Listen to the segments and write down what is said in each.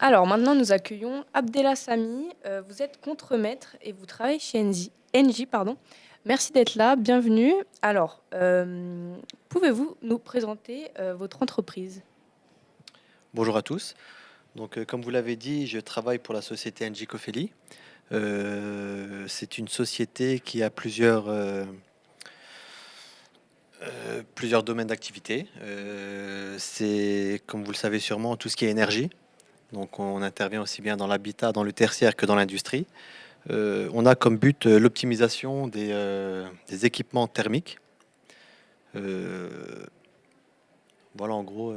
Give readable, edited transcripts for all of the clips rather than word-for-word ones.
Alors maintenant, nous accueillons Abdella Sami. Vous êtes contremaître et vous travaillez chez NJ, pardon. Merci d'être là, bienvenue. Alors, pouvez-vous nous présenter votre entreprise? Bonjour à tous. Donc, comme vous l'avez dit, je travaille pour la société NJ Cofeli. C'est une société qui a plusieurs domaines d'activité. C'est, comme vous le savez sûrement, tout ce qui est énergie. Donc, on intervient aussi bien dans l'habitat, dans le tertiaire que dans l'industrie. On a comme but l'optimisation des équipements thermiques. Euh, voilà en gros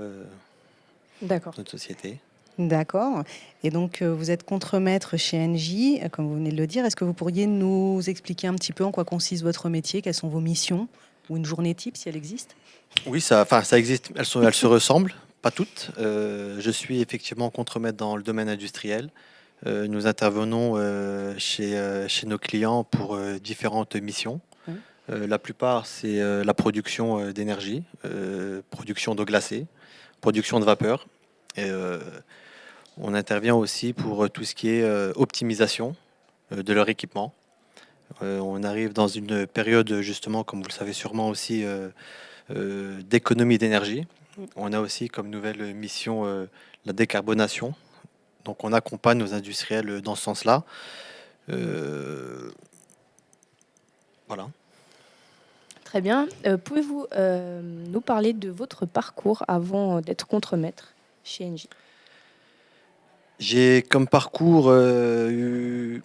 D'accord. notre société. D'accord. Et donc, vous êtes contremaître chez NJ, comme vous venez de le dire. Est-ce que vous pourriez nous expliquer un petit peu en quoi consiste votre métier, quelles sont vos missions, ou une journée type si elle existe? Oui, ça existe. Elles se ressemblent, pas toutes. Je suis effectivement contremaître dans le domaine industriel. Nous intervenons chez nos clients pour différentes missions. Oui. La plupart, c'est la production d'énergie, production d'eau glacée, production de vapeur. Et on intervient aussi pour tout ce qui est optimisation de leur équipement. On arrive dans une période, justement, comme vous le savez sûrement aussi, d'économie d'énergie. Mm. On a aussi comme nouvelle mission la décarbonation. Donc on accompagne nos industriels dans ce sens-là. Euh, voilà. Très bien. Pouvez-vous nous parler de votre parcours avant d'être contremaître chez NJ? J'ai comme parcours eu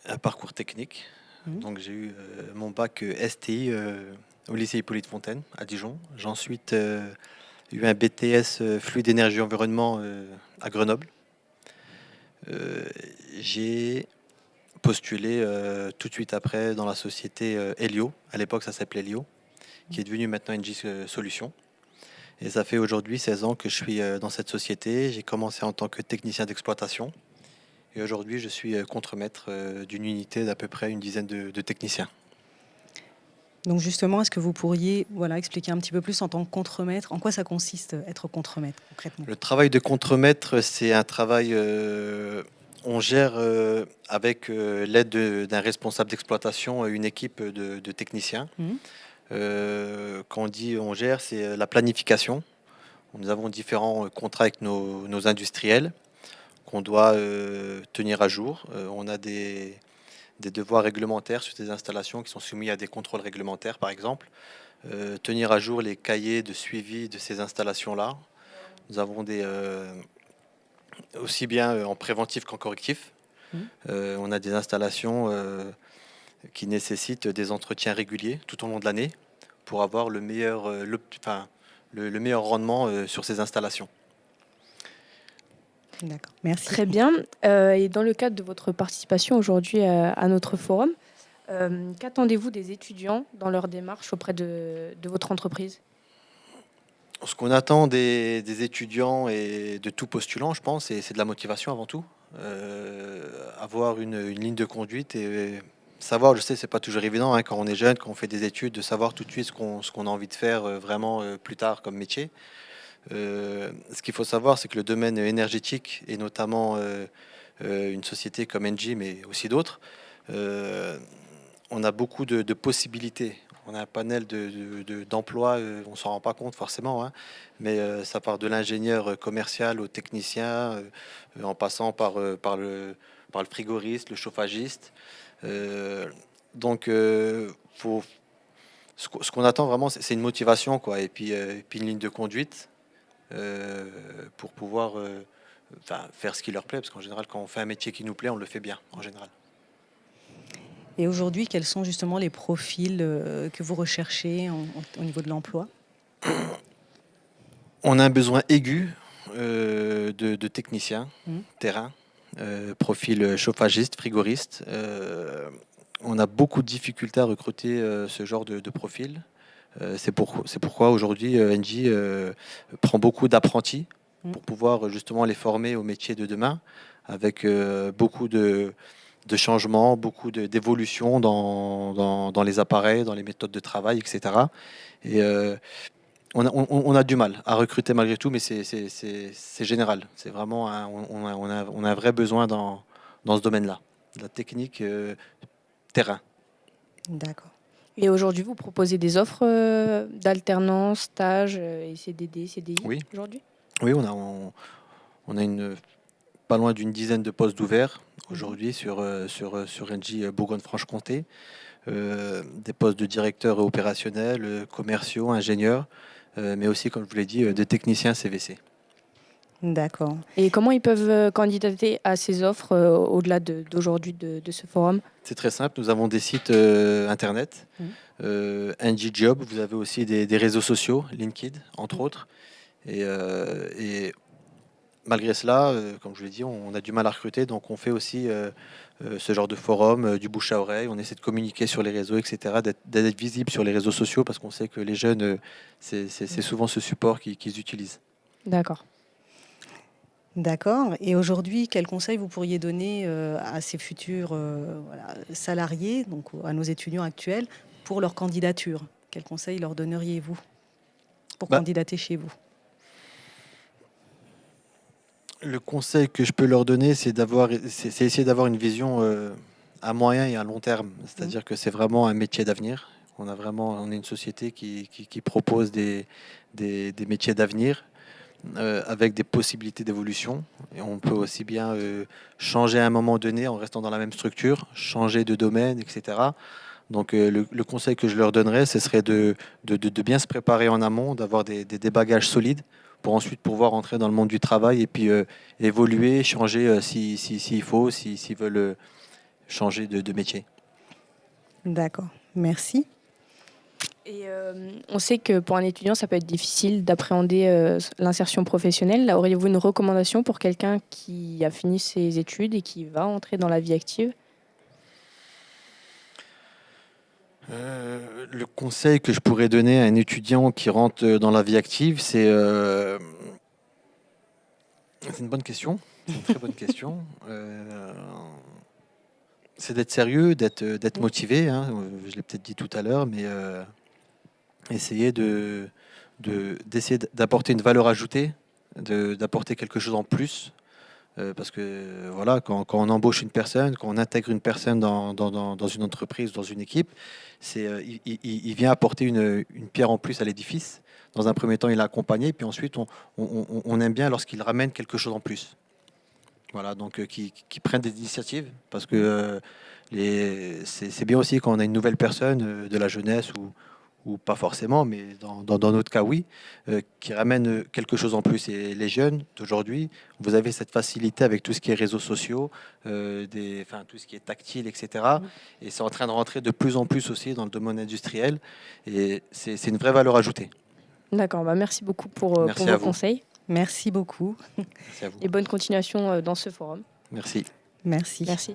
un parcours technique. Mm. Donc j'ai eu mon bac STI au lycée Hippolyte Fontaine à Dijon. J'ai ensuite eu un BTS fluide énergie environnement à Grenoble. Euh, j'ai postulé tout de suite après dans la société Helio. À l'époque, ça s'appelait Helio, qui est devenu maintenant NJ Solutions. Et ça fait aujourd'hui 16 ans que je suis dans cette société. J'ai commencé en tant que technicien d'exploitation. Et aujourd'hui, je suis contremaître d'une unité d'à peu près une dizaine de techniciens. Donc justement, est-ce que vous pourriez expliquer un petit peu plus en tant que contremaître, en quoi ça consiste être contremaître concrètement? Le travail de contremaître, c'est un travail... on gère avec l'aide d'un responsable d'exploitation une équipe de techniciens. Mm. Quand on dit on gère, c'est la planification. Nous avons différents contrats avec nos industriels qu'on doit tenir à jour. On a des devoirs réglementaires sur ces installations qui sont soumis à des contrôles réglementaires, par exemple. Tenir à jour les cahiers de suivi de ces installations-là. Nous avons aussi bien en préventif qu'en correctif. Mm. On a des installations qui nécessitent des entretiens réguliers tout au long de l'année pour avoir le meilleur rendement sur ces installations. D'accord, merci. Très bien. Et dans le cadre de votre participation aujourd'hui à notre forum, qu'attendez-vous des étudiants dans leur démarche auprès de votre entreprise? Ce qu'on attend des étudiants et de tout postulant, je pense, c'est de la motivation avant tout. Avoir une ligne de conduite et savoir, je sais, c'est pas toujours évident quand on est jeune, quand on fait des études, de savoir tout de suite ce qu'on a envie de faire vraiment plus tard comme métier. Ce qu'il faut savoir, c'est que le domaine énergétique, et notamment une société comme Engie, mais aussi d'autres, on a beaucoup de possibilités. On a un panel d'emplois, on s'en rend pas compte forcément, hein, mais ça part de l'ingénieur commercial au technicien, en passant par le frigoriste, le chauffagiste. Donc, faut, ce qu'on attend vraiment, c'est une motivation, quoi, et puis une ligne de conduite pour pouvoir faire ce qui leur plaît, parce qu'en général, quand on fait un métier qui nous plaît, on le fait bien, en général. Et aujourd'hui, quels sont justement les profils que vous recherchez au niveau de l'emploi? On a un besoin aigu de techniciens Mm. terrain, profil chauffagiste, frigoriste. On a beaucoup de difficultés à recruter ce genre de profil. C'est pourquoi aujourd'hui Engie prend beaucoup d'apprentis Mm. pour pouvoir justement les former au métier de demain, avec beaucoup de changements, beaucoup d'évolutions dans les appareils, dans les méthodes de travail, etc. Et On a du mal à recruter malgré tout, mais c'est général. C'est vraiment on a un vrai besoin dans ce domaine-là, de la technique terrain. D'accord. Et aujourd'hui, vous proposez des offres d'alternance, stage et CDD, CDI Oui, aujourd'hui? oui, on a pas loin d'une dizaine de postes ouverts Mhm. aujourd'hui sur NJ Bourgogne-Franche-Comté. Des postes de directeurs opérationnels, commerciaux, ingénieurs, mais aussi, comme je vous l'ai dit, de techniciens CVC. D'accord. Et comment ils peuvent candidater à ces offres au-delà d'aujourd'hui de ce forum? C'est très simple, nous avons des sites internet, Mhm. NG Job, vous avez aussi des réseaux sociaux, LinkedIn, entre autres. Et malgré cela, comme je l'ai dit, on a du mal à recruter, donc on fait aussi ce genre de forum, du bouche à oreille. On essaie de communiquer sur les réseaux, etc., d'être visible sur les réseaux sociaux parce qu'on sait que les jeunes, c'est souvent ce support qu'ils utilisent. D'accord. D'accord. Et aujourd'hui, quels conseils vous pourriez donner à ces futurs voilà, salariés, donc à nos étudiants actuels, pour leur candidature? Quels conseils leur donneriez-vous pour Bah, candidater chez vous? le conseil que je peux leur donner, c'est essayer d'avoir une vision à moyen et à long terme. Mhm. C'est-à-dire que c'est vraiment un métier d'avenir. On est une société qui propose des métiers d'avenir avec des possibilités d'évolution. Et on peut aussi bien changer à un moment donné en restant dans la même structure, changer de domaine, etc. Donc le conseil que je leur donnerais, ce serait de bien se préparer en amont, d'avoir des bagages solides pour ensuite pouvoir entrer dans le monde du travail et puis évoluer, changer s'il faut, s'ils veulent changer de métier. D'accord. Merci. Et on sait que pour un étudiant, ça peut être difficile d'appréhender l'insertion professionnelle. Là, auriez-vous une recommandation pour quelqu'un qui a fini ses études et qui va entrer dans la vie active? Le conseil que je pourrais donner à un étudiant qui rentre dans la vie active, c'est une bonne question. C'est une très bonne question. C'est d'être sérieux, d'être motivé, hein. Je l'ai peut-être dit tout à l'heure, mais essayer d'essayer d'apporter une valeur ajoutée, d'apporter quelque chose en plus. Parce que voilà, quand on embauche une personne, quand on intègre une personne dans une entreprise, dans une équipe, il vient apporter une pierre en plus à l'édifice. Dans un premier temps, il est accompagné, puis ensuite, on aime bien lorsqu'il ramène quelque chose en plus. Voilà, donc qui prennent des initiatives, parce que c'est bien aussi quand on a une nouvelle personne de la jeunesse ou pas forcément, mais dans notre cas, oui, qui ramène quelque chose en plus. Et les jeunes d'aujourd'hui, vous avez cette facilité avec tout ce qui est réseaux sociaux, enfin, tout ce qui est tactile, etc. Et c'est en train de rentrer de plus en plus aussi dans le domaine industriel. Et c'est une vraie valeur ajoutée. D'accord, bah merci beaucoup pour Merci à vos vous. conseils Merci beaucoup. Merci à vous. et bonne continuation dans ce forum. Merci. Merci. Merci.